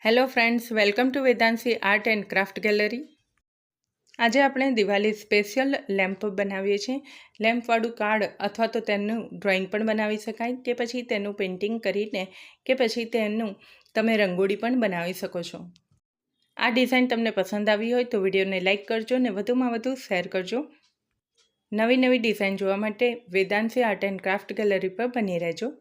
Hello friends, welcome to Vedanshi art and craft gallery. આજે આપણે Diwali special lamp બનાવીએ છીએ. લેમ્પવાળું કાર્ડ અથવા તો તેનું ડ્રોઈંગ પણ બનાવી શકાય કે પછી તેનું પેઇન્ટિંગ કરીને કે પછી તેનું તમે રંગોળી પણ બનાવી શકો છો. આ ડિઝાઇન તમને પસંદ આવી હોય તો વિડીયોને લાઇક કરજો અને વધુમાં વધુ શેર કરજો. નવી નવી ડિઝાઇન જોવા માટે Vedanshi art and craft gallery પર બની રહેજો.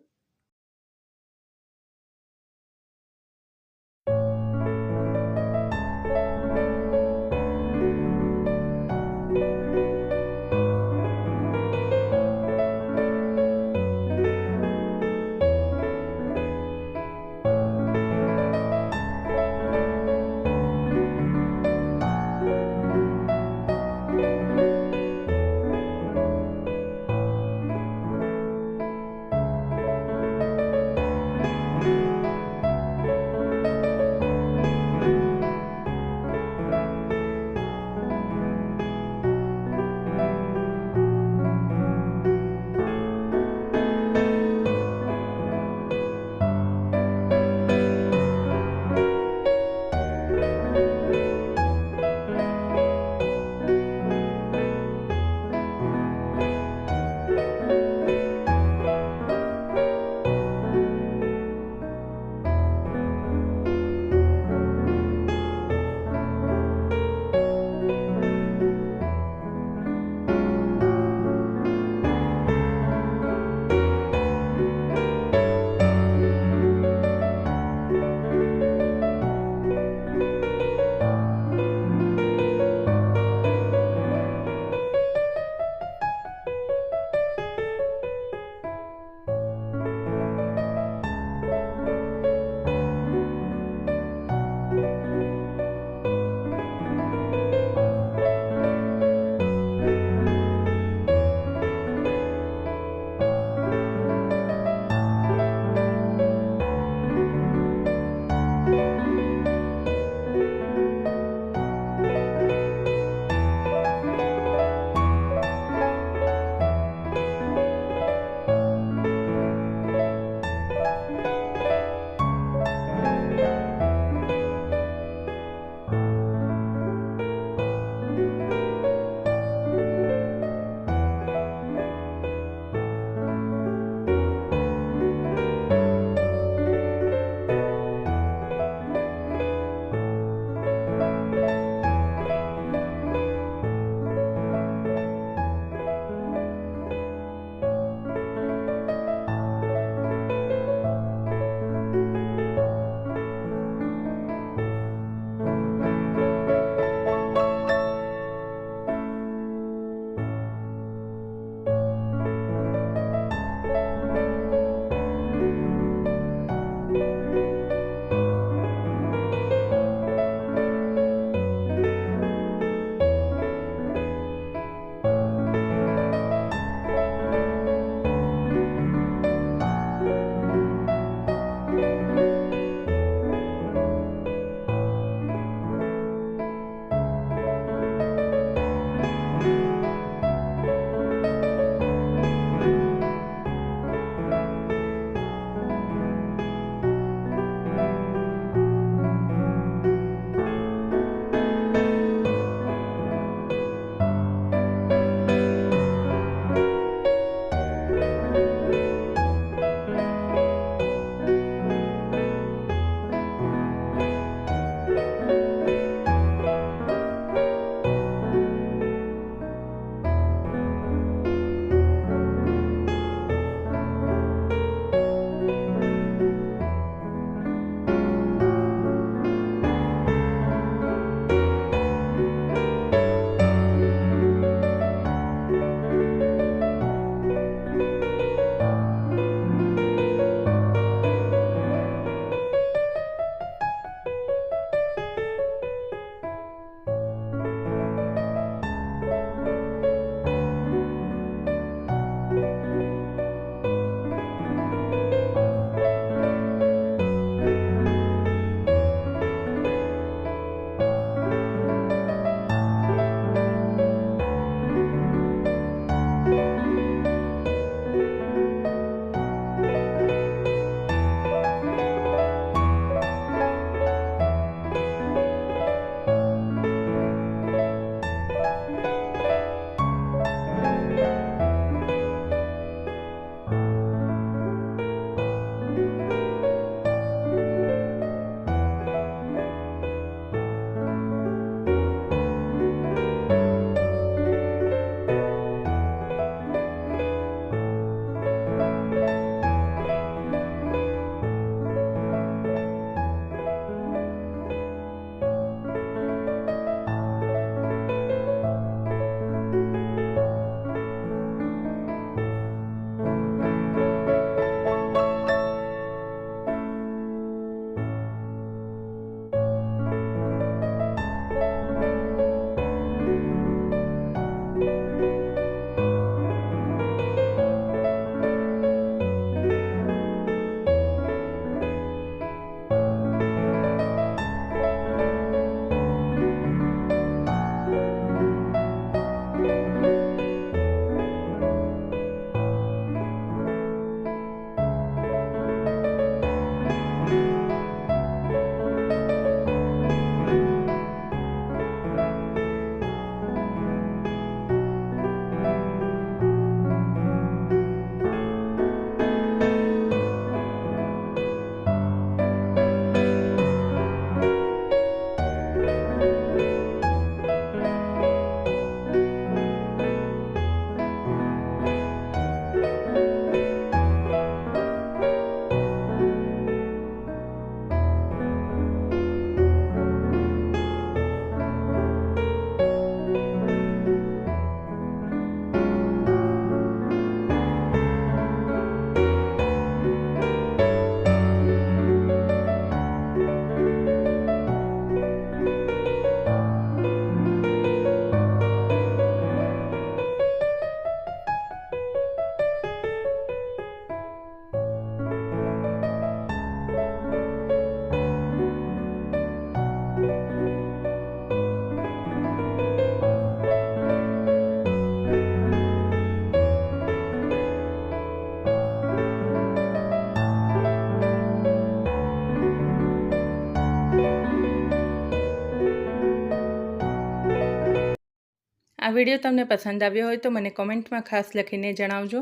આ વિડીયો તમને પસંદ આવ્યો હોય તો મને કોમેન્ટમાં ખાસ લખીને જણાવજો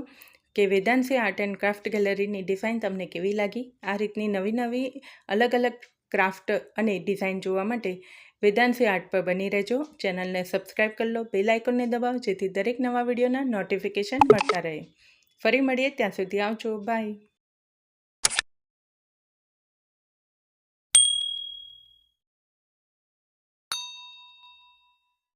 કે Vedanshi art and craft ગેલેરીની design તમને કેવી લાગી। આ રીતની નવી અલગ અલગ ક્રાફ્ટ અને ડિઝાઇન જોવા માટે વેદાંશી આર્ટ પર બની રહેજો। ચેનલને સબસ્ક્રાઈબ કરી લો, બેલ આઇકોનને દબાવો જેથી દરેક નવા વિડીયોના નોટિફિકેશન મળતા રહે। ફરી મળીએ, ત્યાં સુધી આવજો, બાય।